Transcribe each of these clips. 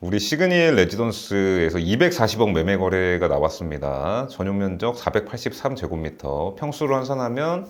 우리 시그니엘 레지던스에서 240억 매매 거래가 나왔습니다. 전용 면적 483제곱미터, 평수로 환산하면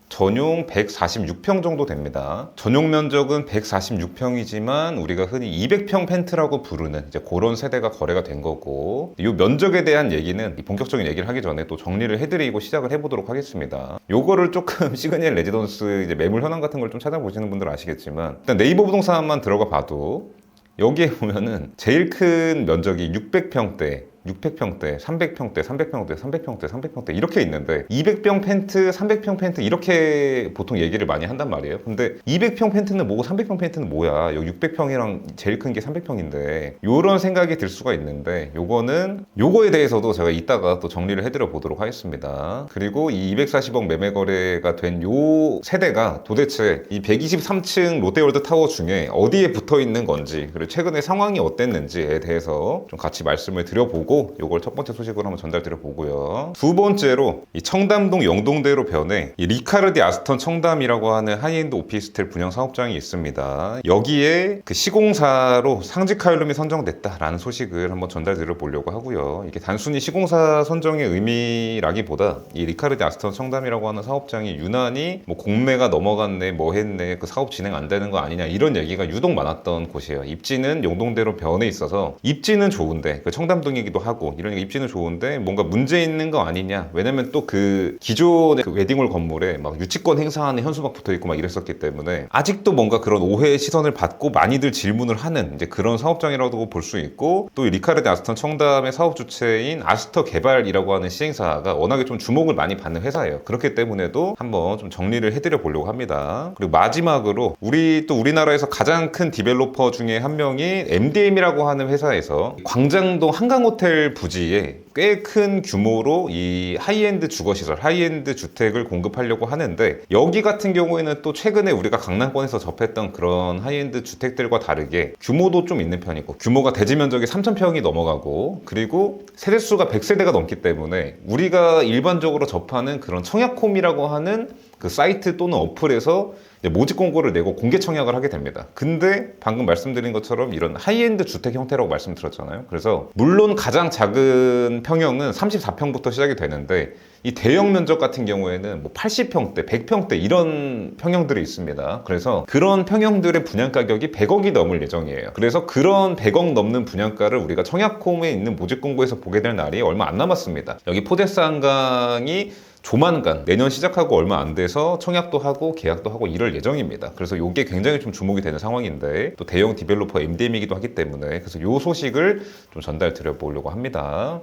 전용 146평 정도 됩니다. 전용 면적은 146평이지만 우리가 흔히 200평 펜트라고 부르는 이제 그런 세대가 거래가 된 거고, 이 면적에 대한 얘기는 본격적인 얘기를 하기 전에 또 정리를 해드리고 시작을 해보도록 하겠습니다. 요거를 조금 시그니엘 레지던스 이제 매물 현황 같은 걸 좀 찾아보시는 분들은 아시겠지만, 일단 네이버 부동산만 들어가 봐도 여기에 보면은 제일 큰 면적이 600평대, 600평대, 300평대, 300평대, 300평대, 300평대 이렇게 있는데 200평 펜트, 300평 펜트 이렇게 보통 얘기를 많이 한단 말이에요. 근데 200평 펜트는 뭐고 300평 펜트는 뭐야? 여기 600평이랑 제일 큰 게 300평인데 요런 생각이 들 수가 있는데, 요거에 대해서도 제가 이따가 또 정리를 해드려 보도록 하겠습니다. 그리고 이 240억 매매 거래가 된 요 세대가 도대체 이 123층 롯데월드 타워 중에 어디에 붙어 있는 건지, 그리고 최근에 상황이 어땠는지에 대해서 좀 같이 말씀을 드려보고, 요걸 첫 번째 소식으로 한번 전달드려 보고요. 두 번째로 이 청담동 영동대로 변해 이 리카르디 아스턴 청담이라고 하는 하이엔드 오피스텔 분양 사업장이 있습니다. 여기에 그 시공사로 상직하율룸이 선정됐다라는 소식을 한번 전달드려 보려고 하고요. 이게 단순히 시공사 선정의 의미라기보다 이 리카르디 아스턴 청담이라고 하는 사업장이 유난히 뭐 공매가 넘어갔네, 뭐 했네, 그 사업 진행 안 되는 거 아니냐 이런 얘기가 유독 많았던 곳이에요. 입지는 영동대로 변해 있어서 입지는 좋은데, 그 청담동이기도 하고 이러니까 입지는 좋은데 뭔가 문제 있는 거 아니냐. 왜냐면 또 그 기존의 그 웨딩홀 건물에 막 유치권 행사하는 현수 막 붙어 있고 막 이랬었기 때문에 아직도 뭔가 그런 오해의 시선을 받고 많이들 질문을 하는 이제 그런 사업장이라고 볼 수 있고, 또 이 리카르디 아스턴 청담의 사업 주체인 아스터 개발이라고 하는 시행사가 워낙에 좀 주목을 많이 받는 회사예요. 그렇기 때문에도 한번 좀 정리를 해드려 보려고 합니다. 그리고 마지막으로 우리나라에서 가장 큰 디벨로퍼 중에 한 명이 MDM이라고 하는 회사에서 광장동 한강호텔 부지에 꽤 큰 규모로 이 하이엔드 주거시설, 하이엔드 주택을 공급하려고 하는데, 여기 같은 경우에는 또 최근에 우리가 강남권에서 접했던 그런 하이엔드 주택들과 다르게 규모도 좀 있는 편이고, 규모가 대지 면적이 3,000평이 넘어가고, 그리고 세대수가 100세대가 넘기 때문에 우리가 일반적으로 접하는 그런 청약홈이라고 하는 그 사이트 또는 어플에서 모집 공고를 내고 공개 청약을 하게 됩니다. 근데 방금 말씀드린 것처럼 이런 하이엔드 주택 형태라고 말씀드렸잖아요. 그래서 물론 가장 작은 평형은 34평부터 시작이 되는데, 이 대형 면적 같은 경우에는 뭐 80평대, 100평대 이런 평형들이 있습니다. 그래서 그런 평형들의 분양 가격이 100억이 넘을 예정이에요. 그래서 그런 100억 넘는 분양가를 우리가 청약홈에 있는 모집 공고에서 보게 될 날이 얼마 안 남았습니다. 여기 포데스 한강이 조만간 내년 시작하고 얼마 안 돼서 청약도 하고 계약도 하고 이럴 예정입니다. 그래서 이게 굉장히 좀 주목이 되는 상황인데, 또 대형 디벨로퍼 MDM이기도 하기 때문에 그래서 이 소식을 좀 전달 드려 보려고 합니다.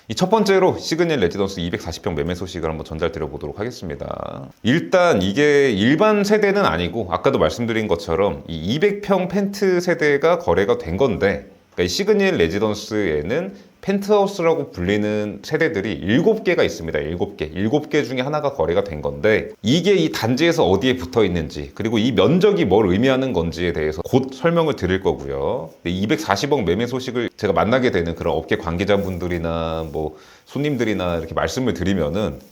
이 첫 번째로 시그니엘 레지던스 240평 매매 소식을 한번 전달 드려 보도록 하겠습니다. 일단 이게 일반 세대는 아니고 아까도 말씀드린 것처럼 이 200평 펜트 세대가 거래가 된 건데, 그러니까 이 시그니엘 레지던스에는 펜트하우스라고 불리는 세대들이 7개가 있습니다. 7개. 7개 중에 하나가 거래가 된 건데, 이게 이 단지에서 어디에 붙어 있는지, 그리고 이 면적이 뭘 의미하는 건지에 대해서 곧 설명을 드릴 거고요. 240억 매매 소식을 제가 만나게 되는 그런 업계 관계자분들이나 뭐 손님들이나 이렇게 말씀을 드리면은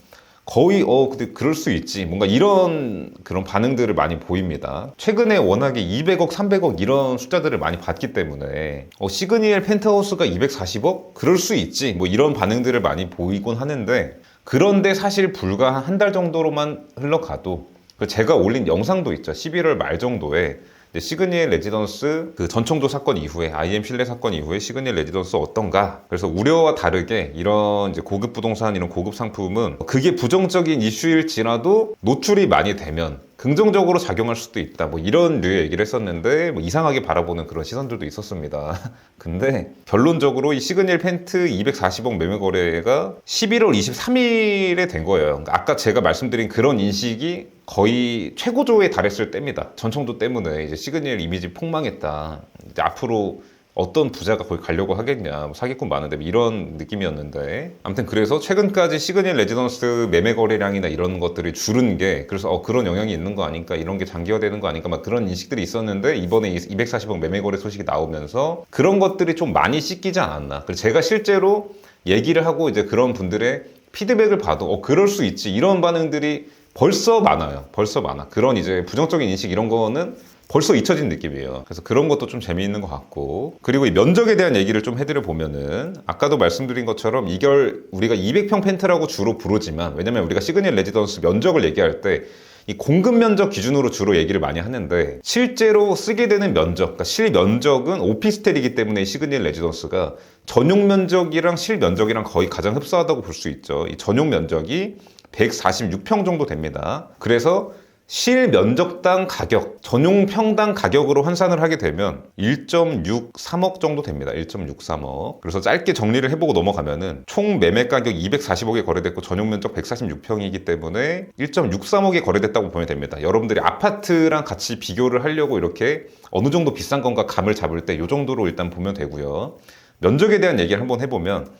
거의 근데 그럴 수 있지, 뭔가 이런 그런 반응들을 많이 보입니다. 최근에 워낙에 200억, 300억 이런 숫자들을 많이 봤기 때문에 시그니엘 펜트하우스가 240억? 그럴 수 있지, 뭐 이런 반응들을 많이 보이곤 하는데, 그런데 사실 불과 한 달 정도로만 흘러가도 제가 올린 영상도 있죠. 11월 말 정도에 시그니엘 레지던스 그 전청조 사건 이후에, IM 실내 사건 이후에 시그니엘 레지던스 어떤가? 그래서 우려와 다르게 이런 이제 고급 부동산, 이런 고급 상품은 그게 부정적인 이슈일지라도 노출이 많이 되면 긍정적으로 작용할 수도 있다, 뭐 이런 류의 얘기를 했었는데, 뭐 이상하게 바라보는 그런 시선들도 있었습니다. 근데 결론적으로 이 시그니엘 펜트 240억 매매 거래가 11월 23일에 된 거예요. 그러니까 아까 제가 말씀드린 그런 인식이 거의 최고조에 달했을 때입니다. 전청조 때문에 이제 시그니엘 이미지 폭망했다, 이제 앞으로 어떤 부자가 거기 가려고 하겠냐, 뭐 사기꾼 많은데 뭐 이런 느낌이었는데, 아무튼 그래서 최근까지 시그니엘 레지던스 매매 거래량이나 이런 것들이 줄은 게, 그래서 그런 영향이 있는 거 아닐까, 이런 게 장기화되는 거 아닐까, 막 그런 인식들이 있었는데, 이번에 240억 매매 거래 소식이 나오면서 그런 것들이 좀 많이 씻기지 않았나. 그래서 제가 실제로 얘기를 하고 이제 그런 분들의 피드백을 봐도 그럴 수 있지, 이런 반응들이 벌써 많아요. 벌써 많아. 그런 이제 부정적인 인식 이런 거는 벌써 잊혀진 느낌이에요. 그래서 그런 것도 좀 재미있는 것 같고, 그리고 이 면적에 대한 얘기를 좀 해드려 보면은 아까도 말씀드린 것처럼 이걸 우리가 200평 펜트라고 주로 부르지만, 왜냐면 우리가 시그니엘 레지던스 면적을 얘기할 때 이 공급 면적 기준으로 주로 얘기를 많이 하는데, 실제로 쓰게 되는 면적, 그러니까 실면적은 오피스텔이기 때문에 시그니엘 레지던스가 전용 면적이랑 실면적이랑 거의 가장 흡사하다고 볼 수 있죠. 이 전용 면적이 146평 정도 됩니다. 그래서 실면적당 가격, 전용 평당 가격으로 환산을 하게 되면 1.63억 정도 됩니다. 1.63억. 그래서 짧게 정리를 해보고 넘어가면은 총 매매 가격 240억에 거래됐고 전용 면적 146평이기 때문에 1.63억에 거래됐다고 보면 됩니다. 여러분들이 아파트랑 같이 비교를 하려고 이렇게 어느 정도 비싼 건가 감을 잡을 때 이 정도로 일단 보면 되고요. 면적에 대한 얘기를 한번 해보면,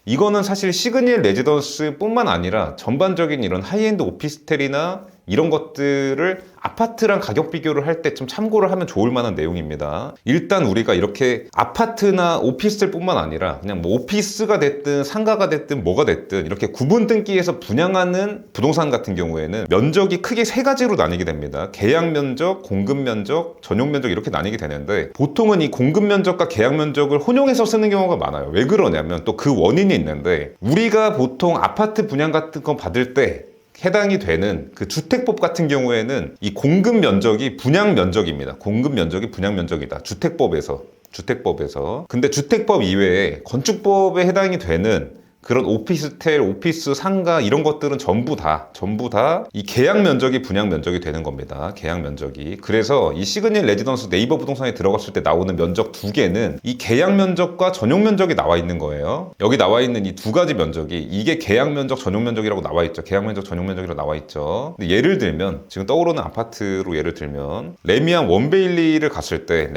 이거는 사실 시그니엘 레지던스 뿐만 아니라 전반적인 이런 하이엔드 오피스텔이나 이런 것들을 아파트랑 가격 비교를 할 때 좀 참고를 하면 좋을 만한 내용입니다. 일단 우리가 이렇게 아파트나 오피스텔 뿐만 아니라 그냥 뭐 오피스가 됐든 상가가 됐든 뭐가 됐든 이렇게 구분 등기에서 분양하는 부동산 같은 경우에는 면적이 크게 세 가지로 나뉘게 됩니다. 계약 면적, 공급 면적, 전용 면적 이렇게 나뉘게 되는데, 보통은 이 공급 면적과 계약 면적을 혼용해서 쓰는 경우가 많아요. 왜 그러냐면 또 그 원인이 있는데, 우리가 보통 아파트 분양 같은 거 받을 때 해당이 되는 그 주택법 같은 경우에는 이 공급 면적이 분양 면적입니다. 공급 면적이 분양 면적이다. 주택법에서. 근데 주택법 이외에 건축법에 해당이 되는 그런 오피스텔, 오피스, 상가 이런 것들은 전부 다 이 계약 면적이 분양 면적이 되는 겁니다. 계약 면적이. 그래서 이 시그니엘 레지던스 네이버 부동산에 들어갔을 때 나오는 면적 두 개는 이 계약 면적과 전용 면적이 나와 있는 거예요. 여기 나와 있는 이 두 가지 면적이, 이게 계약 면적, 전용 면적이라고 나와 있죠. 계약 면적, 전용 면적이라고 나와 있죠. 근데 예를 들면, 지금 떠오르는 아파트로 예를 들면 레미안 원베일리를 갔을 때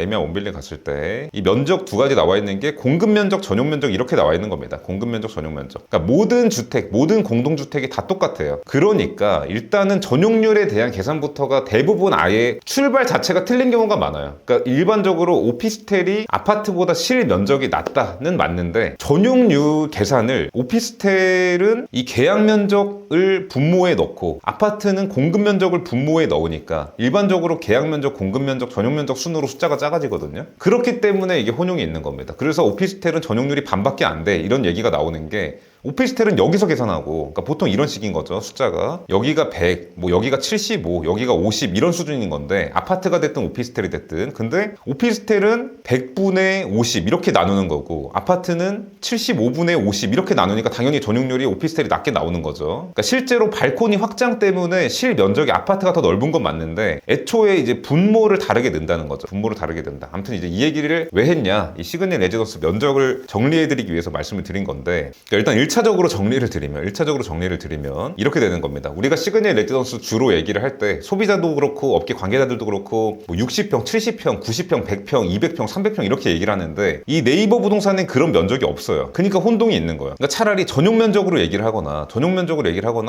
이 면적 두 가지 나와 있는 게 공급 면적, 전용 면적 이렇게 나와 있는 겁니다. 공급 면적, 전용 면적. 그러니까 모든 주택, 모든 공동주택이 다 똑같아요. 그러니까 일단은 전용률에 대한 계산부터가 대부분 아예 출발 자체가 틀린 경우가 많아요. 그러니까 일반적으로 오피스텔이 아파트보다 실면적이 낮다는 맞는데, 전용률 계산을 오피스텔은 이 계약 면적을 분모에 넣고 아파트는 공급 면적을 분모에 넣으니까 일반적으로 계약 면적, 공급 면적, 전용 면적 순으로 숫자가 작아지거든요. 그렇기 때문에 이게 혼용이 있는 겁니다. 그래서 오피스텔은 전용률이 반밖에 안 돼, 이런 얘기가 나오는 게, 오피스텔은 여기서 계산하고, 그러니까 보통 이런 식인 거죠. 숫자가 여기가 100, 뭐 여기가 75, 여기가 50 이런 수준인 건데, 아파트가 됐든 오피스텔이 됐든. 근데 오피스텔은 100분의 50 이렇게 나누는 거고, 아파트는 75분의 50 이렇게 나누니까 당연히 전용률이 오피스텔이 낮게 나오는 거죠. 그러니까 실제로 발코니 확장 때문에 실 면적이 아파트가 더 넓은 건 맞는데, 애초에 이제 분모를 다르게 낸다는 거죠. 분모를 다르게 낸다. 아무튼 이제 이 얘기를 왜 했냐, 이 시그니엘 레지던스 면적을 정리해드리기 위해서 말씀을 드린 건데, 그러니까 일단 1차적으로 정리를 드리면 이렇게 되는 겁니다. 우리가 시그니엘 레지던스 주로 얘기를 할 때 소비자도 그렇고 업계 관계자들도 그렇고 뭐 60평, 70평, 90평, 100평, 200평, 300평 이렇게 얘기를 하는데, 이 네이버 부동산엔 그런 면적이 없어요. 그러니까 혼동이 있는 거예요. 그러니까 차라리 전용 면적으로 얘기를 하거나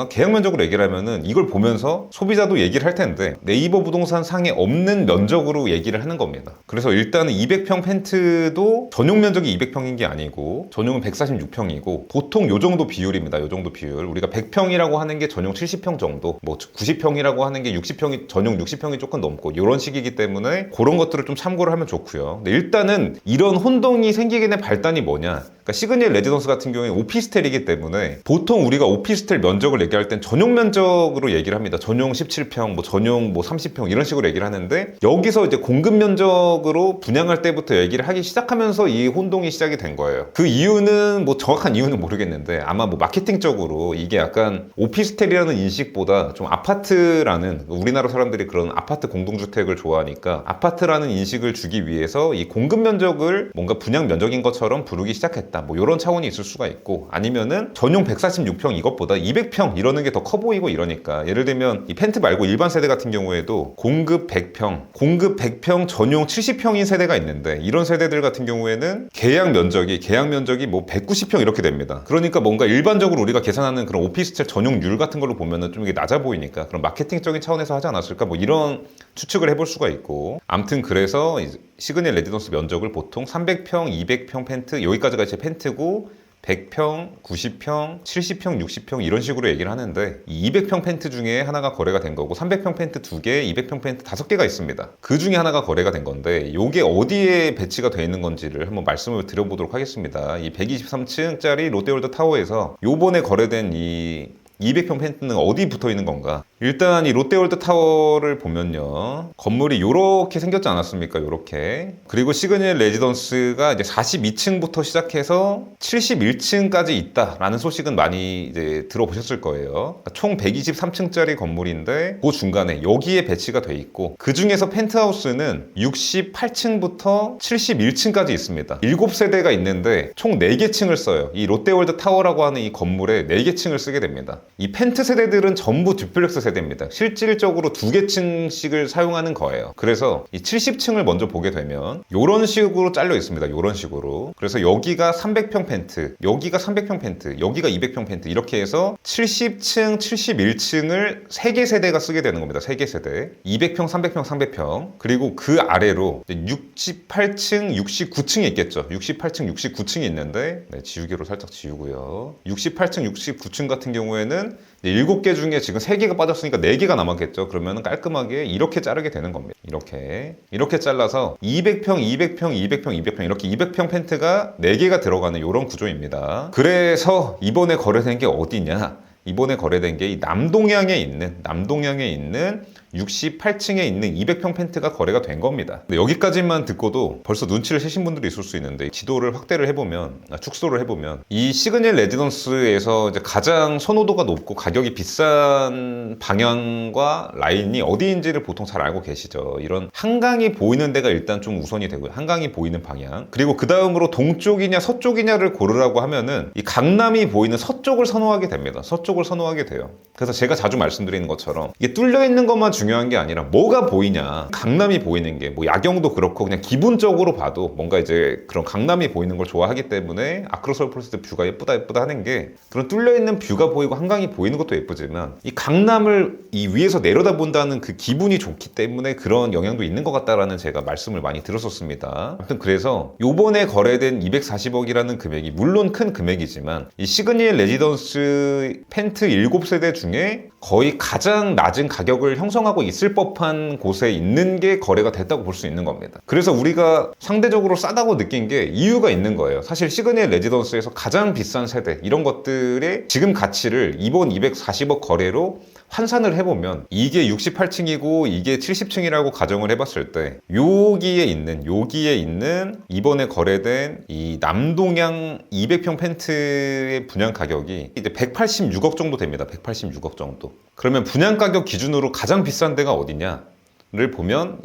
계약 면적으로 얘기를 하면은 이걸 보면서 소비자도 얘기를 할 텐데, 네이버 부동산 상에 없는 면적으로 얘기를 하는 겁니다. 그래서 일단은 200평 펜트도 전용 면적이 200평인 게 아니고 전용은 146평이고 보통 요 정도 비율입니다. 요 정도 비율. 우리가 100평이라고 하는 게 전용 70평 정도, 뭐 90평이라고 하는 게 60평이, 전용 60평이 조금 넘고 이런 식이기 때문에 그런 것들을 좀 참고를 하면 좋고요. 근데 일단은 이런 혼동이 생기게 된 발단이 뭐냐? 그러니까 시그니엘 레지던스 같은 경우에 오피스텔이기 때문에 보통 우리가 오피스텔 면적을 얘기할 땐 전용 면적으로 얘기를 합니다. 전용 17평, 뭐 전용 뭐 30평 이런 식으로 얘기를 하는데, 여기서 이제 공급 면적으로 분양할 때부터 얘기를 하기 시작하면서 이 혼동이 시작이 된 거예요. 그 이유는 뭐 정확한 이유는 모르겠는데, 아마 뭐 마케팅적으로 이게 약간 오피스텔이라는 인식보다 좀 아파트라는, 우리나라 사람들이 그런 아파트 공동주택을 좋아하니까 아파트라는 인식을 주기 위해서 이 공급 면적을 뭔가 분양 면적인 것처럼 부르기 시작했다, 뭐 이런 차원이 있을 수가 있고, 아니면은 전용 146평 이것보다 200평 이러는 게 더 커 보이고 이러니까, 예를 들면 이 펜트 말고 일반 세대 같은 경우에도 공급 100평 전용 70평인 세대가 있는데, 이런 세대들 같은 경우에는 계약 면적이 뭐 190평 이렇게 됩니다. 그러니까 뭔가 일반적으로 우리가 계산하는 그런 오피스텔 전용률 같은 걸로 보면은 좀 이게 낮아 보이니까 그런 마케팅적인 차원에서 하지 않았을까, 뭐 이런 추측을 해볼 수가 있고. 아무튼 그래서 시그니엘 레지던스 면적을 보통 300평, 200평 펜트, 여기까지가 제 펜트고 100평, 90평, 70평, 60평 이런 식으로 얘기를 하는데 이 200평 펜트 중에 하나가 거래가 된 거고 300평 펜트 2개, 200평 펜트 5개가 있습니다. 그 중에 하나가 거래가 된 건데 이게 어디에 배치가 되어 있는 건지를 한번 말씀을 드려보도록 하겠습니다. 이 123층짜리 롯데월드 타워에서 요번에 거래된 이 200평 펜트는 어디 붙어 있는 건가? 일단 이 롯데월드 타워를 보면요, 건물이 이렇게 생겼지 않았습니까? 이렇게. 그리고 시그널 레지던스가 이제 42층부터 시작해서 71층까지 있다라는 소식은 많이 이제 들어보셨을 거예요. 그러니까 총 123층짜리 건물인데 그 중간에 여기에 배치가 돼 있고 그 중에서 펜트하우스는 68층부터 71층까지 있습니다. 7세대가 있는데 총 4개 층을 써요. 이 롯데월드 타워라고 하는 이 건물에 4개 층을 쓰게 됩니다. 이 펜트 세대들은 전부 듀플렉스 세대입니다. 실질적으로 2개 층씩을 사용하는 거예요. 그래서 이 70층을 먼저 보게 되면 이런 식으로 잘려 있습니다. 이런 식으로. 그래서 여기가 300평 펜트, 여기가 300평 펜트, 여기가 200평 펜트 이렇게 해서 70층, 71층을 3개 세대가 쓰게 되는 겁니다. 3개 세대. 200평, 300평, 300평. 그리고 그 아래로 68층, 69층이 있겠죠. 68층, 69층이 있는데 지우개로 살짝 지우고요. 68층, 69층 같은 경우에는 7개 중에 지금 3개가 빠졌으니까 4개가 남았겠죠. 그러면 깔끔하게 이렇게 자르게 되는 겁니다. 이렇게 잘라서 200평, 200평, 200평, 200평 이렇게 200평 펜트가 4개가 들어가는 이런 구조입니다. 그래서 이번에 거래된 게 어디냐? 이번에 거래된 게 이 남동향에 있는 68층에 있는 200평 펜트가 거래가 된 겁니다. 근데 여기까지만 듣고도 벌써 눈치를 채신 분들이 있을 수 있는데 지도를 확대를 해보면, 축소를 해보면 이 시그널 레지던스에서 이제 가장 선호도가 높고 가격이 비싼 방향과 라인이 어디인지를 보통 잘 알고 계시죠. 이런 한강이 보이는 데가 일단 좀 우선이 되고요. 한강이 보이는 방향. 그리고 그 다음으로 동쪽이냐 서쪽이냐를 고르라고 하면은 이 강남이 보이는 서쪽을 선호하게 됩니다. 서쪽을 선호하게 돼요. 그래서 제가 자주 말씀드리는 것처럼 이게 뚫려 있는 것만 중요한 게 아니라 뭐가 보이냐. 강남이 보이는 게 뭐 야경도 그렇고 그냥 기분적으로 봐도 뭔가 이제 그런 강남이 보이는 걸 좋아하기 때문에 아크로스홀 포레스트 뷰가 예쁘다 하는 게 그런 뚫려 있는 뷰가 보이고 한강이 보이는 것도 예쁘지만 이 강남을 이 위에서 내려다본다는 그 기분이 좋기 때문에 그런 영향도 있는 것 같다라는 제가 말씀을 많이 들었었습니다. 아무튼 그래서 요번에 거래된 240억이라는 금액이 물론 큰 금액이지만 이 시그널 레지던스 펜트 7세대 중에 거의 가장 낮은 가격을 형성하고 있을 법한 곳에 있는 게 거래가 됐다고 볼 수 있는 겁니다. 그래서 우리가 상대적으로 싸다고 느낀 게 이유가 있는 거예요. 사실 시그널 레지던스에서 가장 비싼 세대 이런 것들의 지금 가치를 이번 240억 거래로 환산을 해보면 이게 68층이고 이게 70층이라고 가정을 해봤을 때 여기에 있는 이번에 거래된 이 남동향 200평 펜트의 분양 가격이 이제 186억 정도 됩니다. 186억 정도. 그러면 분양 가격 기준으로 가장 비싼 데가 어디냐를 보면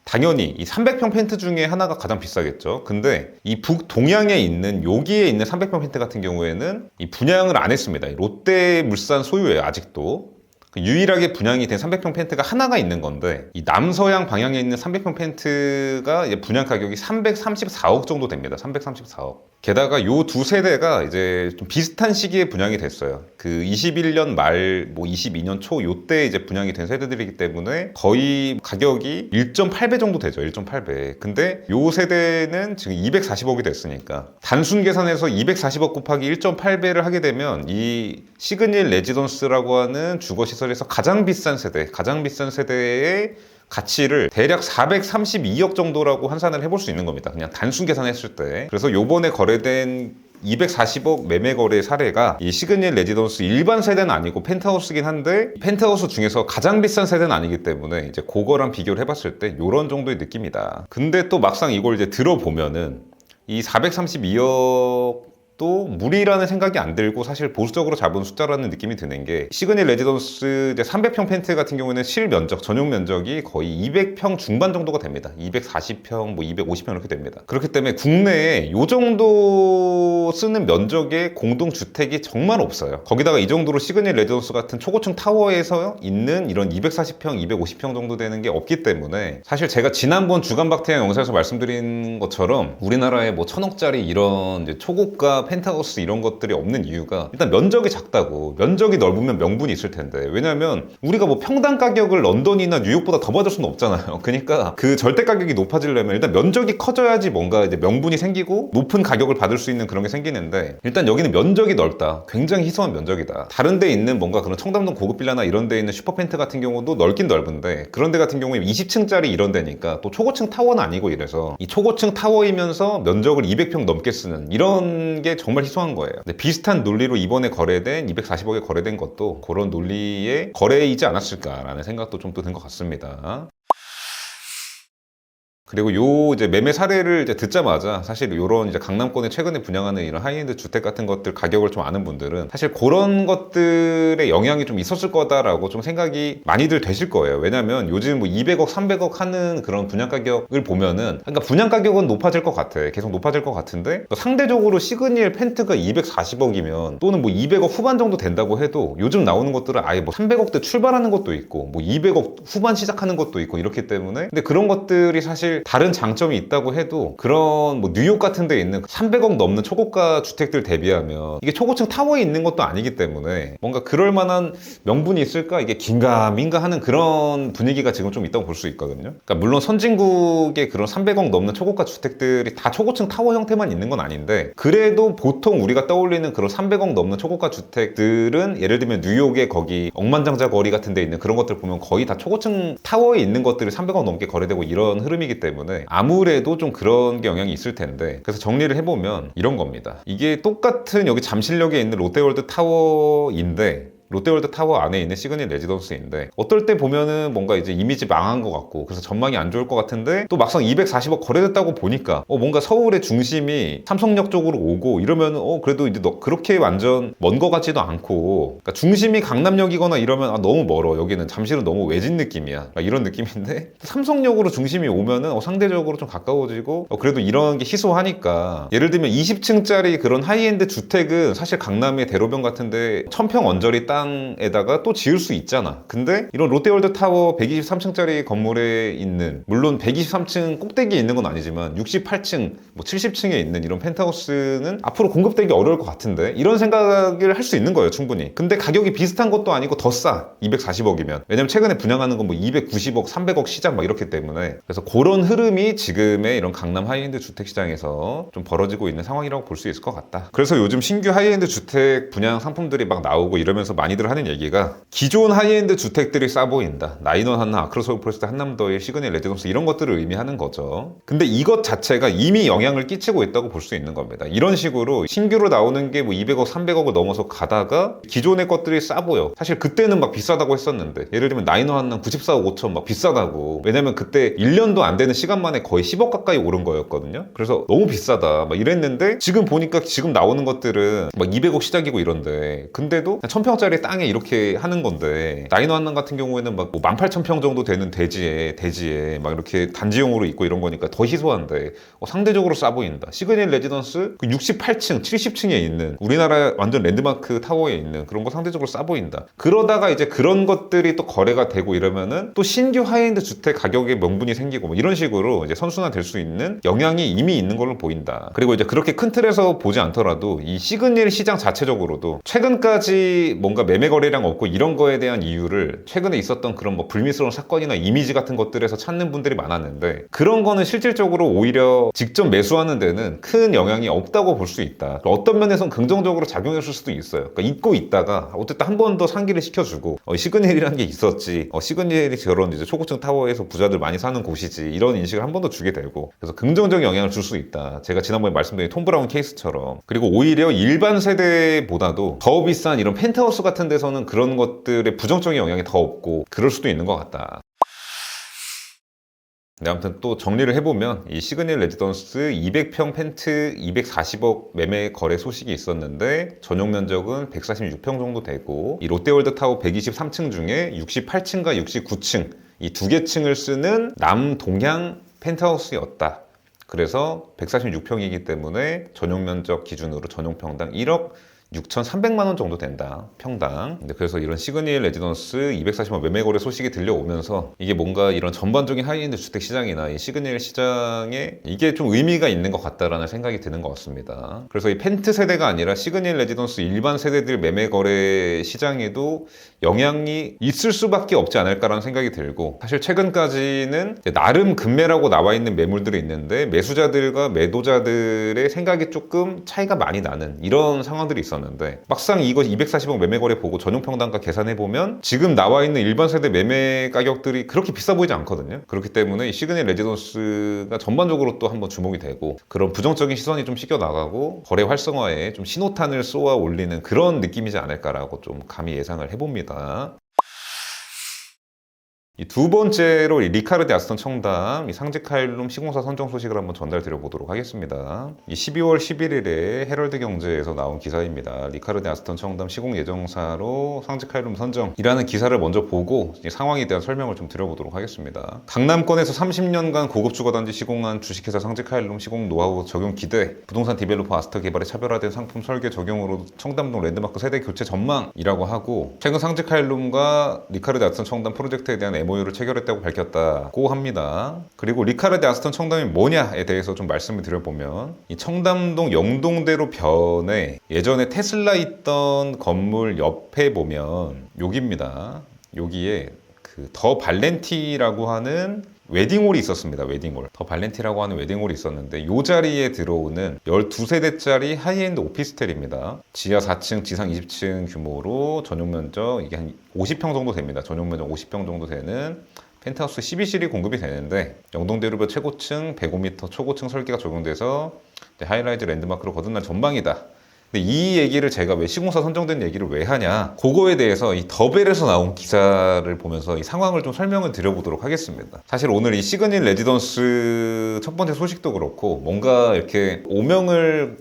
당연히 이 300평 펜트 중에 하나가 가장 비싸겠죠. 근데 이 북동향에 있는 여기에 있는 300평 펜트 같은 경우에는 이 분양을 안 했습니다. 롯데물산 소유예요. 아직도. 유일하게 분양이 된 300평 펜트가 하나가 있는 건데 이 남서향 방향에 있는 300평 펜트가 분양 가격이 334억 정도 됩니다. 334억. 게다가 요 두 세대가 이제 좀 비슷한 시기에 분양이 됐어요. 그 21년 말, 22년 초 요때 이제 분양이 된 세대들이기 때문에 거의 가격이 1.8배 정도 되죠. 1.8배. 근데 요 세대는 지금 240억이 됐으니까 단순 계산해서 240억 곱하기 1.8배를 하게 되면 이 시그널 레지던스라고 하는 주거시설에서 가장 비싼 세대의 가치를 대략 432억 정도라고 환산을 해볼 수 있는 겁니다. 그냥 단순 계산했을 때. 그래서 요번에 거래된 240억 매매 거래 사례가 이 시그널 레지던스 일반 세대는 아니고 펜트하우스긴 한데 펜트하우스 중에서 가장 비싼 세대는 아니기 때문에 이제 그거랑 비교를 해봤을 때 요런 정도의 느낌이다. 근데 또 막상 이걸 이제 들어보면은 이 432억 또 무리라는 생각이 안 들고 사실 보수적으로 잡은 숫자라는 느낌이 드는 게 시그널 레지던스 이제 300평 펜트 같은 경우에는 실면적, 전용 면적이 거의 200평 중반 정도가 됩니다. 240평, 250평 이렇게 됩니다. 그렇기 때문에 국내에 이 정도 쓰는 면적의 공동주택이 정말 없어요. 거기다가 이 정도로 시그널 레지던스 같은 초고층 타워에서 있는 이런 240평, 250평 정도 되는 게 없기 때문에 사실 제가 지난번 주간 박태양 영상에서 말씀드린 것처럼 우리나라에 1000억짜리 이런 이제 초고가 펜트하우스 이런 것들이 없는 이유가 일단 면적이 작다고. 면적이 넓으면 명분이 있을 텐데, 왜냐면 우리가 뭐 평당 가격을 런던이나 뉴욕보다 더 받을 수는 없잖아요. 그러니까 그 절대 가격이 높아지려면 일단 면적이 커져야지 뭔가 이제 명분이 생기고 높은 가격을 받을 수 있는 그런 게 생기는데, 일단 여기는 면적이 넓다. 굉장히 희소한 면적이다. 다른 데 있는 뭔가 그런 청담동 고급 빌라나 이런 데 있는 슈퍼펜트 같은 경우도 넓긴 넓은데, 그런 데 같은 경우에 20층짜리 이런 데니까 또 초고층 타워는 아니고 이래서 이 초고층 타워이면서 면적을 200평 넘게 쓰는 이런 게 정말 희소한 거예요. 근데 비슷한 논리로 이번에 거래된 240억에 거래된 것도 그런 논리의 거래이지 않았을까라는 생각도 좀 또 든 것 같습니다. 그리고 요 이제 매매 사례를 이제 듣자마자 사실 요런 이제 강남권에 최근에 분양하는 이런 하이엔드 주택 같은 것들 가격을 좀 아는 분들은 사실 그런 것들의 영향이 좀 있었을 거다라고 좀 생각이 많이들 되실 거예요. 왜냐면 요즘 뭐 200억, 300억 하는 그런 분양 가격을 보면은, 그러니까 분양 가격은 높아질 것 같아. 계속 높아질 것 같은데 상대적으로 시그니엘 펜트가 240억이면 또는 뭐 200억 후반 정도 된다고 해도 요즘 나오는 것들은 아예 뭐 300억대 출발하는 것도 있고 뭐 200억 후반 시작하는 것도 있고 이렇기 때문에, 근데 그런 것들이 사실 다른 장점이 있다고 해도 그런 뭐 뉴욕 같은 데 있는 300억 넘는 초고가 주택들 대비하면 이게 초고층 타워에 있는 것도 아니기 때문에 뭔가 그럴 만한 명분이 있을까, 이게 긴가민가 하는 그런 분위기가 지금 좀 있다고 볼 수 있거든요. 그러니까 물론 선진국의 그런 300억 넘는 초고가 주택들이 다 초고층 타워 형태만 있는 건 아닌데, 그래도 보통 우리가 떠올리는 그런 300억 넘는 초고가 주택들은 예를 들면 뉴욕의 거기 억만장자 거리 같은 데 있는 그런 것들 보면 거의 다 초고층 타워에 있는 것들이 300억 넘게 거래되고 이런 흐름이기 때문에 아무래도 좀 그런 게 영향이 있을 텐데, 그래서 정리를 해보면 이런 겁니다. 이게 똑같은 여기 잠실역에 있는 롯데월드 타워인데, 롯데월드 타워 안에 있는 시그닛 레지던스인데 어떨 때 보면은 뭔가 이제 이미지 망한 것 같고 그래서 전망이 안 좋을 것 같은데, 또 막상 240억 거래됐다고 보니까 뭔가 서울의 중심이 삼성역 쪽으로 오고 이러면 그래도 이제 그렇게 완전 먼 것 같지도 않고, 그러니까 중심이 강남역이거나 이러면 너무 멀어, 여기는 잠실은 너무 외진 느낌이야, 이런 느낌인데 삼성역으로 중심이 오면은 상대적으로 좀 가까워지고 그래도 이런 게 희소하니까, 예를 들면 20층짜리 그런 하이엔드 주택은 사실 강남의 대로변 같은데 1000평 언저리 땅에다가 또 지을 수 있잖아. 근데 이런 롯데월드 타워 123층짜리 건물에 있는, 물론 123층 꼭대기에 있는 건 아니지만 68층, 뭐 70층에 있는 이런 펜트하우스는 앞으로 공급되기 어려울 것 같은데, 이런 생각을 할 수 있는 거예요, 충분히. 근데 가격이 비슷한 것도 아니고 더 싸, 240억이면. 왜냐면 최근에 분양하는 건 뭐 290억, 300억 시작 막 이렇기 때문에. 그래서 그런 흐름이 지금의 이런 강남 하이엔드 주택 시장에서 좀 벌어지고 있는 상황이라고 볼 수 있을 것 같다. 그래서 요즘 신규 하이엔드 주택 분양 상품들이 막 나오고 이러면서 많이들 하는 얘기가, 기존 하이엔드 주택들이 싸 보인다. 나인원 하나, 아크로서울 프로젝트 한남더의 시그닛 레지던스 이런 것들을 의미하는 거죠. 근데 이것 자체가 이미 영향을 끼치고 있다고 볼 수 있는 겁니다. 이런 식으로 신규로 나오는 게 뭐 200억, 300억을 넘어서 가다가 기존의 것들이 싸 보여. 사실 그때는 막 비싸다고 했었는데, 예를 들면 나인원 한남 94억 5천 막 비싸다고. 왜냐면 그때 1년도 안 되는 시간 만에 거의 10억 가까이 오른 거였거든요. 그래서 너무 비싸다 막 이랬는데, 지금 보니까 지금 나오는 것들은 막 200억 시작이고 이런데, 근데도 1000평짜리 땅에 이렇게 하는 건데, 나인원 한남 같은 경우에는 막 18,000평 정도 되는 대지에 막 이렇게 단지용으로 있고 이런 거니까 더 희소한데 상대적으로 싸 보인다. 시그닛 레지던스 68층, 70층에 있는 우리나라 완전 랜드마크 타워에 있는 그런 거 상대적으로 싸 보인다. 그러다가 이제 그런 것들이 또 거래가 되고 이러면은 또 신규 하이엔드 주택 가격에 명분이 생기고 뭐 이런 식으로 이제 선순환 될 수 있는 영향이 이미 있는 걸로 보인다. 그리고 이제 그렇게 큰 틀에서 보지 않더라도 이 시그닛 시장 자체적으로도 최근까지 뭔가 매매 거래량 없고 이런 거에 대한 이유를 최근에 있었던 그런 뭐 불미스러운 사건이나 이미지 같은 것들에서 찾는 분들이 많았는데, 그런 거는 실질적으로 오히려 직접 매수하는 데는 큰 영향이 없다고 볼 수 있다. 어떤 면에선 긍정적으로 작용했을 수도 있어요. 그러니까 잊고 있다가 어쨌든 한 번 더 상기를 시켜주고 시그닛이라는 게 있었지, 시그닛이 저런 이제 초고층 타워에서 부자들 많이 사는 곳이지, 이런 인식을 한 번 더 주게 되고, 그래서 긍정적인 영향을 줄 수 있다. 제가 지난번에 말씀드린 톰 브라운 케이스처럼. 그리고 오히려 일반 세대보다도 더 비싼 이런 펜트하우스 같은 데서는 그런 것들의 부정적인 영향이 더 없고 그럴 수도 있는 것 같다. 네, 아무튼 또 정리를 해보면 이 시그닛 레지던스 200평 펜트 240억 매매 거래 소식이 있었는데, 전용 면적은 146평 정도 되고, 이 롯데월드 타워 123층 중에 68층과 69층 이 두 개 층을 쓰는 남동향 펜트하우스였다. 그래서 146평이기 때문에 전용 면적 기준으로 전용 평당 1억 6,300만 원 정도 된다, 평당. 근데 그래서 이런 시그니엘 레지던스 240억 매매 거래 소식이 들려오면서 이게 뭔가 이런 전반적인 하이엔드 주택 시장이나 이 시그니엘 시장에 이게 좀 의미가 있는 것 같다라는 생각이 드는 것 같습니다. 그래서 이 펜트 세대가 아니라 시그니엘 레지던스 일반 세대들 매매 거래 시장에도 영향이 있을 수밖에 없지 않을까라는 생각이 들고, 사실 최근까지는 나름 급매라고 나와 있는 매물들이 있는데 매수자들과 매도자들의 생각이 조금 차이가 많이 나는 이런 상황들이 있었는데, 막상 이거 240억 매매 거래 보고 전용 평당가 계산해 보면 지금 나와 있는 일반 세대 매매 가격들이 그렇게 비싸 보이지 않거든요. 그렇기 때문에 이 시그니엘 레지던스가 전반적으로 또 한번 주목이 되고, 그런 부정적인 시선이 좀 씻겨 나가고 거래 활성화에 좀 신호탄을 쏘아 올리는 그런 느낌이지 않을까라고 좀 감히 예상을 해봅니다. 이 두 번째로 이 리카르디 아스턴 청담 이 상직 하일룸 시공사 선정 소식을 한번 전달드려 보도록 하겠습니다. 이 12월 11일에 헤럴드 경제에서 나온 기사입니다. 리카르디 아스턴 청담 시공 예정사로 상직 하일룸 선정이라는 기사를 먼저 보고 이 상황에 대한 설명을 좀 드려보도록 하겠습니다. 강남권에서 30년간 고급 주거단지 시공한 주식회사 상직 하일룸 시공 노하우 적용 기대, 부동산 디벨로퍼 아스터 개발의 차별화된 상품 설계 적용으로 청담동 랜드마크 세대 교체 전망이라고 하고, 최근 상직 하일룸과 리카르디 아스턴 청담 프로젝트에 대한 MOU를 체결했다고 밝혔다고 합니다. 그리고 리카르디 아스턴 청담이 뭐냐에 대해서 좀 말씀을 드려보면, 이 청담동 영동대로 변에 예전에 테슬라 있던 건물 옆에 보면 여기입니다. 여기에 그 더 발렌티라고 하는 웨딩홀이 있었습니다. 웨딩홀. 더 발렌티라고 하는 웨딩홀이 있었는데 이 자리에 들어오는 12세대짜리 하이엔드 오피스텔입니다. 지하 4층, 지상 20층 규모로 전용 면적 이게 한 50평 정도 됩니다. 전용 면적 50평 정도 되는 펜트하우스 12실이 공급이 되는데, 영동대로변 최고층 105m 초고층 설계가 적용돼서 하이라이즈 랜드마크로 거듭날 전망이다. 근데 이 얘기를 제가 왜 시공사 선정된 얘기를 왜 하냐, 그거에 대해서 이 더벨에서 나온 기사를 보면서 이 상황을 좀 설명을 드려보도록 하겠습니다. 사실 오늘 이 시그니엘 레지던스 첫 번째 소식도 그렇고 뭔가 이렇게 오명을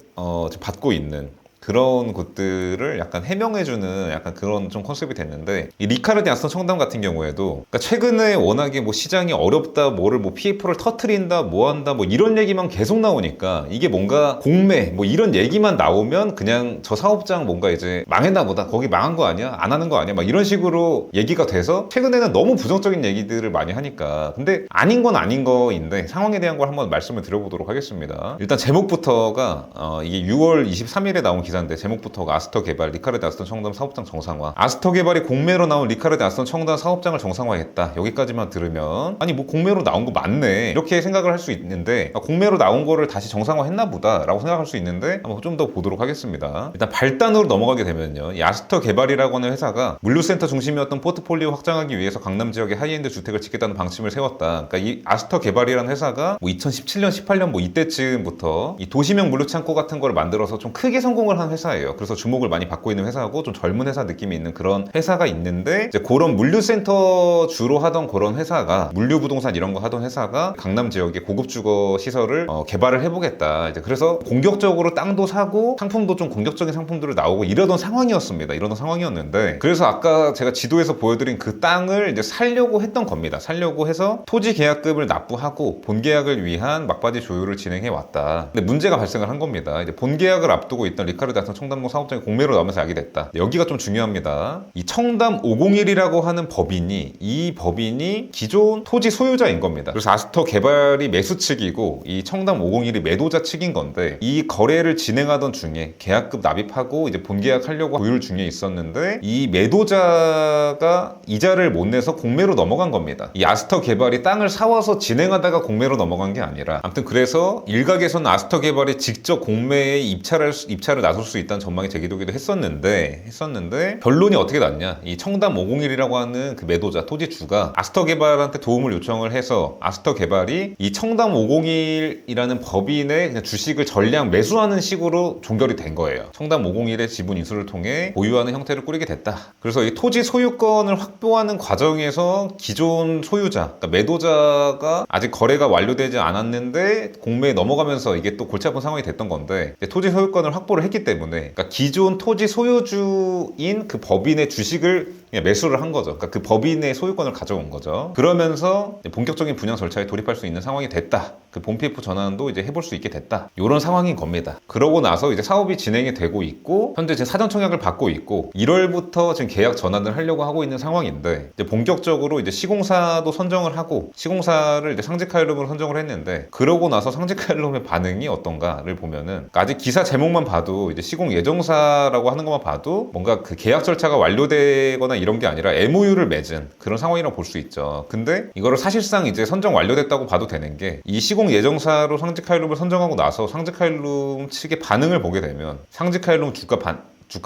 받고 있는 그런 곳들을 약간 해명해주는 약간 그런 좀 컨셉이 됐는데, 이 리카르디 아스턴 청담 같은 경우에도 그러니까 최근에 워낙에 뭐 시장이 어렵다, 뭐를 뭐 PF를 터트린다, 뭐 한다, 뭐 이런 얘기만 계속 나오니까 이게 뭔가 공매 뭐 이런 얘기만 나오면 그냥 저 사업장 뭔가 이제 망했나 보다, 거기 망한 거 아니야, 안 하는 거 아니야, 막 이런 식으로 얘기가 돼서 최근에는 너무 부정적인 얘기들을 많이 하니까, 근데 아닌 건 아닌 거인데 상황에 대한 걸 한번 말씀을 드려보도록 하겠습니다. 일단 제목부터가 이게 6월 23일에 나온 기사인데, 제목부터가 아스터 개발 리카르디 아스턴 청담 사업장 정상화, 아스터 개발이 공매로 나온 리카르디 아스턴 청담 사업장을 정상화했다. 여기까지만 들으면 아니 뭐 공매로 나온 거 맞네 이렇게 생각을 할 수 있는데, 공매로 나온 거를 다시 정상화했나 보다 라고 생각할 수 있는데, 한번 좀 더 보도록 하겠습니다. 일단 발단으로 넘어가게 되면요, 이 아스터 개발이라고 하는 회사가 물류센터 중심이었던 포트폴리오 확장하기 위해서 강남 지역에 하이엔드 주택을 짓겠다는 방침을 세웠다. 그러니까 이 아스터 개발이라는 회사가 뭐 2017년 18년 뭐 이때쯤부터 이 도시명 물류창고 같은 걸 만들어서 좀 크게 성공을 한 회사예요. 그래서 주목을 많이 받고 있는 회사고 좀 젊은 회사 느낌이 있는 그런 회사가 있는데, 이제 그런 물류센터 주로 하던 그런 회사가, 물류부동산 이런 거 하던 회사가 강남 지역에 고급 주거 시설을 개발을 해보겠다. 이제 그래서 공격적으로 땅도 사고 상품도 좀 공격적인 상품들을 나오고 이러던 상황이었습니다. 이러던 상황이었는데, 그래서 아까 제가 지도에서 보여드린 그 땅을 이제 살려고 했던 겁니다. 살려고 해서 토지 계약금을 납부하고 본 계약을 위한 막바지 조율을 진행해 왔다. 근데 문제가 발생을 한 겁니다. 이제 본 계약을 앞두고 있던 리카르디 아스턴 청담동 사업장이 공매로 나오면서 알게 됐다. 여기가 좀 중요합니다. 이 청담 501이라고 하는 법인이, 이 법인이 기존 토지 소유자인 겁니다. 그래서 아스터 개발이 매수 측이고 이 청담 501이 매도자 측인 건데, 이 거래를 진행하던 중에 계약금 납입하고 이제 본계약하려고 조율 중에 있었는데, 이 매도자가 이자를 못 내서 공매로 넘어간 겁니다. 이 아스터 개발이 땅을 사와서 진행하다가 공매로 넘어간 게 아니라, 아무튼 그래서 일각에서는 아스터 개발이 직접 공매에 입찰을 나설 수 있다는 전망이 제기되기도 했었는데 결론이 어떻게 났냐, 이 청담 501이라고 하는 그 매도자 토지주가 아스터 개발한테 도움을 요청을 해서 아스터 개발이 이 청담 501이라는 법인의 그냥 주식을 전량 매수하는 식으로 종결이 된 거예요. 청담 501의 지분 인수를 통해 보유하는 형태를 꾸리게 됐다. 그래서 이 토지 소유권을 확보하는 과정에서 기존 소유자, 그러니까 매도자가 아직 거래가 완료되지 않았는데 공매에 넘어가면서 이게 또 골치 아픈 상황이 됐던 건데, 토지 소유권을 확보를 했기 때문에, 그러니까 기존 토지 소유주인 그 법인의 주식을 그냥 매수를 한 거죠. 그러니까 그 법인의 소유권을 가져온 거죠. 그러면서 본격적인 분양 절차에 돌입할 수 있는 상황이 됐다. 그 본 PF 전환도 이제 해볼 수 있게 됐다. 이런 상황인 겁니다. 그러고 나서 이제 사업이 진행이 되고 있고 현재 제 사전 청약을 받고 있고 1월부터 지금 계약 전환을 하려고 하고 있는 상황인데 이제 본격적으로 이제 시공사도 선정을 하고 시공사를 이제 상직하일룸으로 선정을 했는데 그러고 나서 상직하일룸의 반응이 어떤가를 보면은 아직 기사 제목만 봐도 이제 시공 예정사라고 하는 것만 봐도 뭔가 그 계약 절차가 완료되거나 이런 게 아니라 MOU를 맺은 그런 상황이라고 볼 수 있죠. 근데 이거를 사실상 이제 선정 완료됐다고 봐도 되는 게 이 시공 예정사로 상직하일룸을 선정하고 나서 상직하일룸 측의 반응을 보게 되면 상직하일룸 주가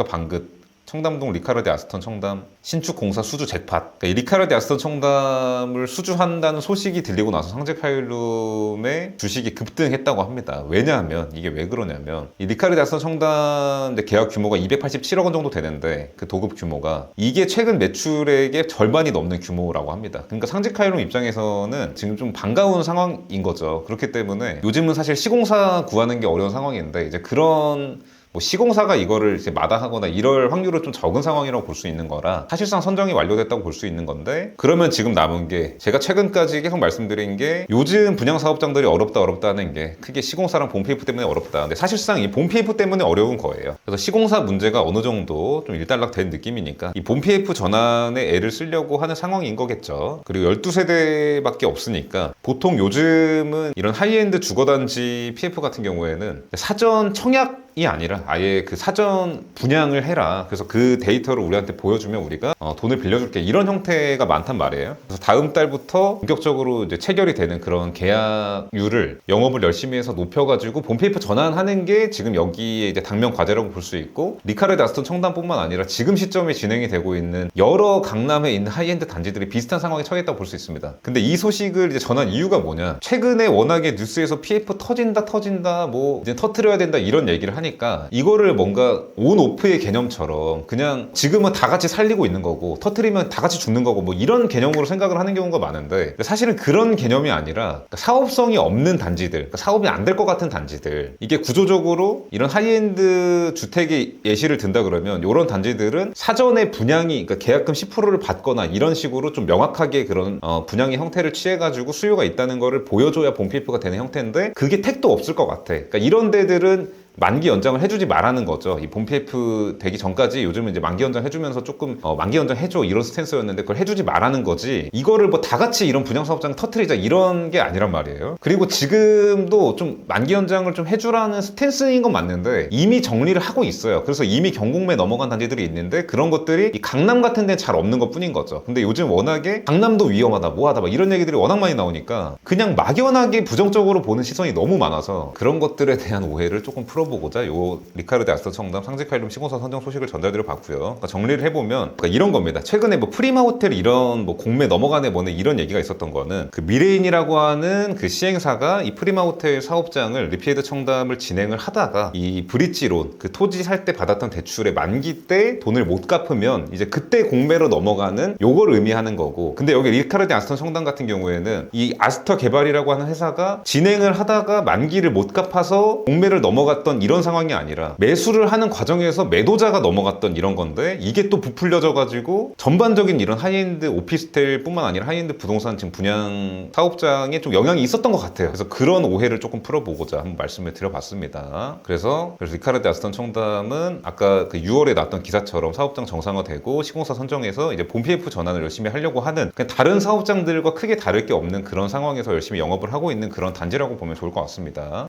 반긋 청담동 리카르디 아스턴 청담 신축 공사 수주 잭팟. 그러니까 이 리카르디 아스턴 청담을 수주한다는 소식이 들리고 나서 상직하일룸의 주식이 급등했다고 합니다. 왜냐하면 이게 왜 그러냐면 이 리카르디 아스턴 청담 계약 규모가 287억 원 정도 되는데 그 도급 규모가 이게 최근 매출액의 절반이 넘는 규모라고 합니다. 그러니까 상직하일룸 입장에서는 지금 좀 반가운 상황인 거죠. 그렇기 때문에 요즘은 사실 시공사 구하는 게 어려운 상황인데 이제 그런 뭐 시공사가 이거를 이제 마다하거나 이럴 확률은 좀 적은 상황이라고 볼 수 있는 거라 사실상 선정이 완료됐다고 볼 수 있는 건데 그러면 지금 남은 게 제가 최근까지 계속 말씀드린 게 요즘 분양 사업장들이 어렵다는 게 크게 시공사랑 본 PF 때문에 어렵다. 근데 사실상 이 본 PF 때문에 어려운 거예요. 그래서 시공사 문제가 어느 정도 좀 일단락된 느낌이니까 이 본 PF 전환에 애를 쓰려고 하는 상황인 거겠죠. 그리고 12세대밖에 없으니까 보통 요즘은 이런 하이엔드 주거단지 PF 같은 경우에는 사전 청약이 아니라 아예 그 사전 분양을 해라. 그래서 그 데이터를 우리한테 보여주면 우리가 돈을 빌려줄게. 이런 형태가 많단 말이에요. 그래서 다음 달부터 본격적으로 이제 체결이 되는 그런 계약률을 영업을 열심히 해서 높여가지고 본 PF 전환하는 게 지금 여기에 이제 당면 과제라고 볼 수 있고 리카르디 아스턴 청담뿐만 아니라 지금 시점에 진행이 되고 있는 여러 강남에 있는 하이엔드 단지들이 비슷한 상황에 처했다고 볼 수 있습니다. 근데 이 소식을 이제 전한 이유가 뭐냐? 최근에 워낙에 뉴스에서 PF 터진다 뭐 이제 터트려야 된다 이런 얘기를 하니까 이거를 뭔가 온오프의 개념처럼 그냥 지금은 다 같이 살리고 있는 거고 터트리면 다 같이 죽는 거고 뭐 이런 개념으로 생각을 하는 경우가 많은데 사실은 그런 개념이 아니라 사업성이 없는 단지들, 그러니까 사업이 안 될 것 같은 단지들 이게 구조적으로 이런 하이엔드 주택의 예시를 든다 그러면 이런 단지들은 사전에 분양이 그러니까 계약금 10%를 받거나 이런 식으로 좀 명확하게 그런 분양의 형태를 취해가지고 수요가 있다는 거를 보여줘야 본 PF가 되는 형태인데 그게 택도 없을 것 같아. 그러니까 이런 데들은 만기 연장을 해주지 말라는 거죠. 이 본 PF 되기 전까지 요즘은 이제 만기 연장 해주면서 조금 만기 연장 해줘 이런 스탠스였는데 그걸 해주지 말라는 거지. 이거를 뭐 다 같이 이런 분양 사업장 터트리자 이런 게 아니란 말이에요. 그리고 지금도 좀 만기 연장을 좀 해주라는 스탠스인 건 맞는데 이미 정리를 하고 있어요. 그래서 이미 경공매 넘어간 단지들이 있는데 그런 것들이 이 강남 같은 데는 잘 없는 것 뿐인 거죠. 근데 요즘 워낙에 강남도 위험하다 뭐하다 막 이런 얘기들이 워낙 많이 나오니까 그냥 막연하게 부정적으로 보는 시선이 너무 많아서 그런 것들에 대한 오해를 조금 풀어보고자 요 리카르디 아스턴 청담 상직하일룸 시공사 선정 소식을 전달드려 봤고요. 그러니까 정리를 해보면 그러니까 이런 겁니다. 최근에 뭐 프리마 호텔 이런 뭐 공매 넘어가네 뭐네 이런 얘기가 있었던 거는 그 미래인이라고 하는 그 시행사가 이 프리마 호텔 사업장을 리피에드 청담을 진행을 하다가 이 브릿지론 그 토지 살 때 받았던 대출의 만기 때 돈을 못 갚으면 이제 그때 공매로 넘어가는 요걸 의미하는 거고 근데 여기 리카르디 아스턴 청담 같은 경우에는 이 아스터 개발이라고 하는 회사가 진행을 하다가 만기를 못 갚아서 공매를 넘어갔던 이런 상황이 아니라 매수를 하는 과정에서 매도자가 넘어갔던 이런 건데 이게 또 부풀려져 가지고 전반적인 이런 하이엔드 오피스텔 뿐만 아니라 하이엔드 부동산 지금 분양 사업장에 좀 영향이 있었던 것 같아요. 그래서 그런 오해를 조금 풀어보고자 한번 말씀을 드려봤습니다. 그래서 리카르디 아스턴 청담은 아까 그 6월에 났던 기사처럼 사업장 정상화되고 시공사 선정해서 이제 본 PF 전환을 열심히 하려고 하는 그냥 다른 사업장들과 크게 다를 게 없는 그런 상황에서 열심히 영업을 하고 있는 그런 단지라고 보면 좋을 것 같습니다.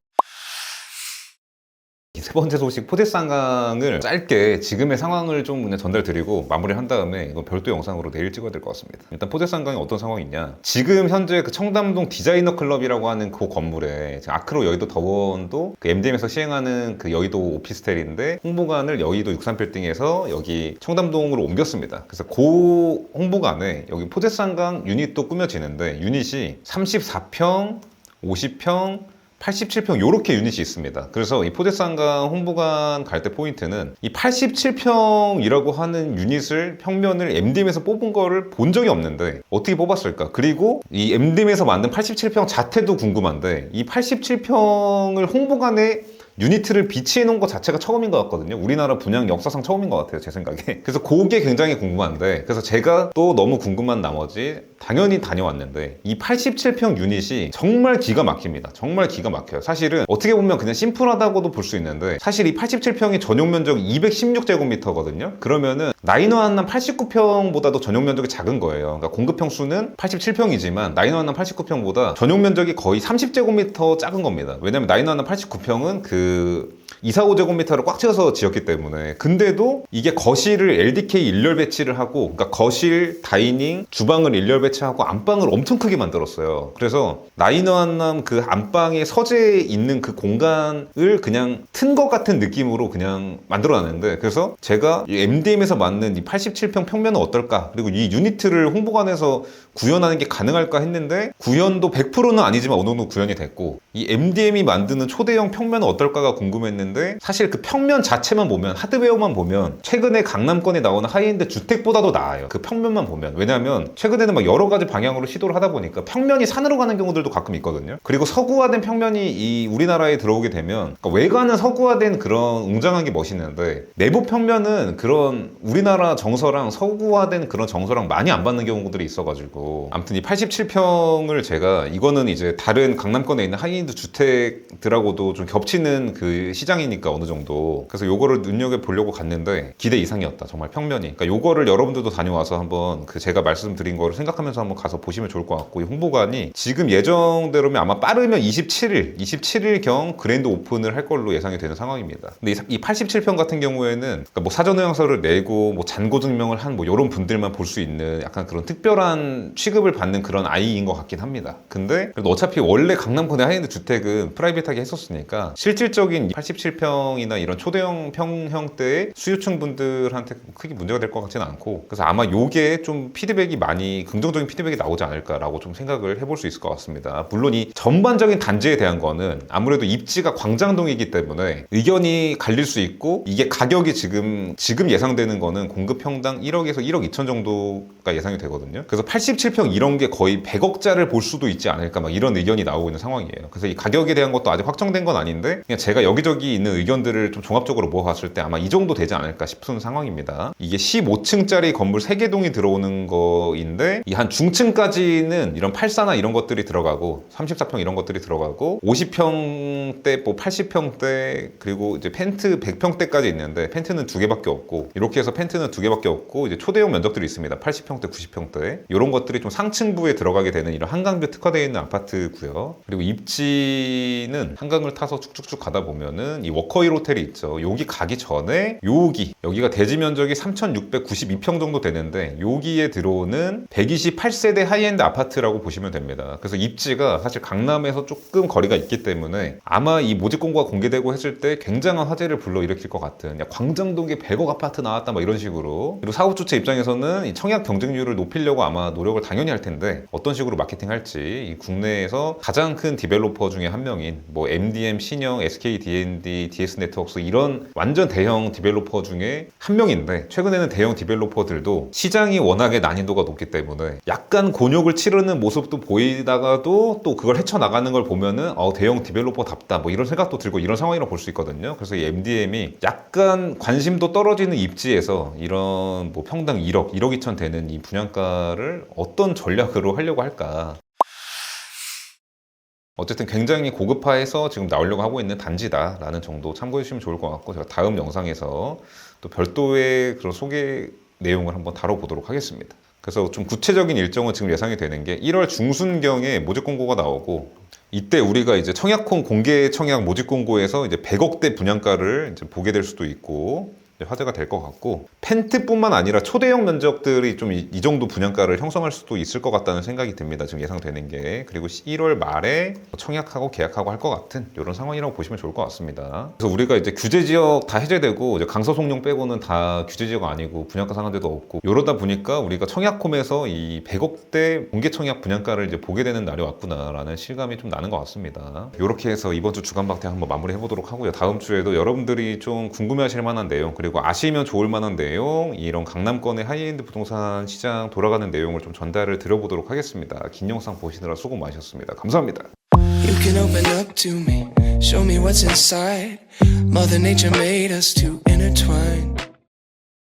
세 번째 소식 포대쌍강을 짧게 지금의 상황을 좀 그냥 전달드리고 마무리한 다음에 이건 별도 영상으로 내일 찍어야 될 것 같습니다. 일단 포대쌍강이 어떤 상황이 있냐, 지금 현재 그 청담동 디자이너 클럽이라고 하는 그 건물에 아크로 여의도 더원도 그 MDM에서 시행하는 그 여의도 오피스텔인데 홍보관을 여의도 63빌딩에서 여기 청담동으로 옮겼습니다. 그래서 그 홍보관에 여기 포대쌍강 유닛도 꾸며지는데 유닛이 34평, 50평, 87평 요렇게 유닛이 있습니다. 그래서 이 포대쌍강 홍보관 갈 때 포인트는 이 87평이라고 하는 유닛을 평면을 MDM에서 뽑은 거를 본 적이 없는데 어떻게 뽑았을까? 그리고 이 MDM에서 만든 87평 자태도 궁금한데 이 87평을 홍보관에 유니트를 비치해 놓은 것 자체가 처음인 것 같거든요. 우리나라 분양 역사상 처음인 것 같아요, 제 생각에. 그래서 그게 굉장히 궁금한데, 그래서 제가 또 너무 궁금한 나머지 당연히 다녀왔는데 이 87평 유닛이 정말 기가 막힙니다. 정말 기가 막혀요. 사실은 어떻게 보면 그냥 심플하다고도 볼 수 있는데, 사실 이 87평이 전용 면적이 216제곱미터거든요. 그러면은 나인원 한남 89평보다도 전용 면적이 작은 거예요. 그러니까 공급평 수는 87평이지만 나인원 한남 89평보다 전용 면적이 거의 30제곱미터 작은 겁니다. 왜냐면 나인원 한남 89평은 그 245제곱미터를 꽉 채워서 지었기 때문에. 근데도 이게 거실을 LDK 일렬 배치를 하고, 그러니까 거실, 다이닝, 주방을 일렬 배치하고 안방을 엄청 크게 만들었어요. 그래서 나인원 한남 그 안방에 서재에 있는 그 공간을 그냥 튼 것 같은 느낌으로 그냥 만들어놨는데, 그래서 제가 이 MDM에서 맞는 이 87평 평면은 어떨까, 그리고 이 유니트를 홍보관에서 구현하는 게 가능할까 했는데, 구현도 100%는 아니지만 어느 정도 구현이 됐고, 이 MDM이 만드는 초대형 평면은 어떨까가 궁금했는데, 사실 그 평면 자체만 보면, 하드웨어만 보면 최근에 강남권에 나오는 하이엔드 주택보다도 나아요. 그 평면만 보면. 왜냐면 최근에는 막 여러 가지 방향으로 시도를 하다 보니까 평면이 산으로 가는 경우들도 가끔 있거든요. 그리고 서구화된 평면이 이 우리나라에 들어오게 되면, 그러니까 외관은 서구화된 그런 웅장한 게 멋있는데 내부 평면은 그런 우리나라 정서랑 서구화된 그런 정서랑 많이 안 받는 경우들이 있어가지고, 아무튼 이 87평을 제가, 이거는 이제 다른 강남권에 있는 하이엔드 주택들하고도 좀 겹치는 그 시장이니까 어느 정도, 그래서 요거를 눈여겨보려고 갔는데 기대 이상이었다, 정말 평면이. 그러니까 요거를 여러분들도 다녀와서 한번 그 제가 말씀드린 거를 생각하면서 한번 가서 보시면 좋을 것 같고, 이 홍보관이 지금 예정대로면 아마 빠르면 27일경 그랜드 오픈을 할 걸로 예상이 되는 상황입니다. 근데 이 87평 같은 경우에는 그러니까 뭐 사전의향서를 내고 뭐 잔고 증명을 한 뭐 이런 분들만 볼 수 있는 약간 그런 특별한 취급을 받는 그런 아이인 것 같긴 합니다. 근데 그래도 어차피 원래 강남권의 하이엔드 주택은 프라이빗하게 했었으니까 실질적인 87평이나 이런 초대형 평형대의 수요층 분들한테 크게 문제가 될 것 같지는 않고, 그래서 아마 요게 좀 피드백이 많이 긍정적인 피드백이 나오지 않을까라고 좀 생각을 해볼 수 있을 것 같습니다. 물론 이 전반적인 단지에 대한 거는 아무래도 입지가 광장동이기 때문에 의견이 갈릴 수 있고, 이게 가격이 지금 예상되는 거는 공급평당 1억에서 1억 2천 정도가 예상이 되거든요. 그래서 87평 이런 게 거의 100억짜리를 볼 수도 있지 않을까, 막 이런 의견이 나오고 있는 상황이에요. 그래서 이 가격에 대한 것도 아직 확정된 건 아닌데, 그냥 제가 여기저기 있는 의견들을 좀 종합적으로 모아봤을 때 아마 이 정도 되지 않을까 싶은 상황입니다. 이게 15층짜리 건물 3개 동이 들어오는 거인데, 이 한 중층까지는 이런 84나 이런 것들이 들어가고, 34평 이런 것들이 들어가고, 50평대, 뭐 80평대, 그리고 이제 펜트 100평대까지 있는데 펜트는 2개밖에 없고, 이렇게 해서 펜트는 2개밖에 없고, 이제 초대형 면적들이 있습니다. 80평대, 90평대. 이런 것들이 좀 상층부에 들어가게 되는 이런 한강뷰 특화되어 있는 아파트고요. 그리고 입지는 한강을 타서 쭉쭉쭉 가다 보면은 이 워커힐 호텔이 있죠. 여기 가기 전에 여기가 대지 면적이 3,692평 정도 되는데, 여기에 들어오는 128세대 하이엔드 아파트라고 보시면 됩니다. 그래서 입지가 사실 강남에서 조금 거리가 있기 때문에 아마 이 모집 공고가 공개되고 했을 때 굉장한 화제를 불러일으킬 것 같은, 야, 광장동에 100억 아파트 나왔다 막 이런 식으로. 그리고 사업주체 입장에서는 이 청약 경쟁률을 높이려고 아마 노력을 당연히 할 텐데, 어떤 식으로 마케팅할지, 이 국내에서 가장 큰 디벨로퍼 중에 한 명인 뭐 MDM, 신영, SK D&D, DS 네트워크스 이런 완전 대형 디벨로퍼 중에 한 명인데, 최근에는 대형 디벨로퍼들도 시장이 워낙에 난이도가 높기 때문에 약간 곤욕을 치르는 모습도 보이다가도 또 그걸 헤쳐나가는 걸 보면은 대형 디벨로퍼답다, 뭐 이런 생각도 들고, 이런 상황이라고 볼 수 있거든요. 그래서 이 MDM이 약간 관심도 떨어지는 입지에서 이런 뭐 평당 1억 2천 되는 이 분양가를 어떤 전략으로 하려고 할까. 어쨌든 굉장히 고급화해서 지금 나오려고 하고 있는 단지다라는 정도 참고해 주시면 좋을 것 같고, 제가 다음 영상에서 또 별도의 그런 소개 내용을 한번 다뤄보도록 하겠습니다. 그래서 좀 구체적인 일정은 지금 예상이 되는 게 1월 중순경에 모집 공고가 나오고, 이때 우리가 이제 청약홈 공개 청약 모집 공고에서 이제 100억대 분양가를 이제 보게 될 수도 있고, 화제가 될 것 같고, 펜트뿐만 아니라 초대형 면적들이 좀 이 정도 분양가를 형성할 수도 있을 것 같다는 생각이 듭니다. 지금 예상되는 게. 그리고 1월 말에 청약하고 계약하고 할 것 같은 이런 상황이라고 보시면 좋을 것 같습니다. 그래서 우리가 이제 규제 지역 다 해제되고, 이제 강서송룡 빼고는 다 규제 지역 아니고 분양가 상한제도 없고, 이러다 보니까 우리가 청약홈에서 이 100억대 공개 청약 분양가를 이제 보게 되는 날이 왔구나라는 실감이 좀 나는 것 같습니다. 이렇게 해서 이번 주 주간 박태 한번 마무리 해보도록 하고요. 다음 주에도 여러분들이 좀 궁금해하실 만한 내용, 그리고 아시면 좋을 만한 내용, 이런 강남권의 하이엔드 부동산 시장 돌아가는 내용을 좀 전달을 드려보도록 하겠습니다. 긴 영상 보시느라 수고 많으셨습니다. 감사합니다. can open up to me, show me what's inside. Mother Nature made us to intertwine.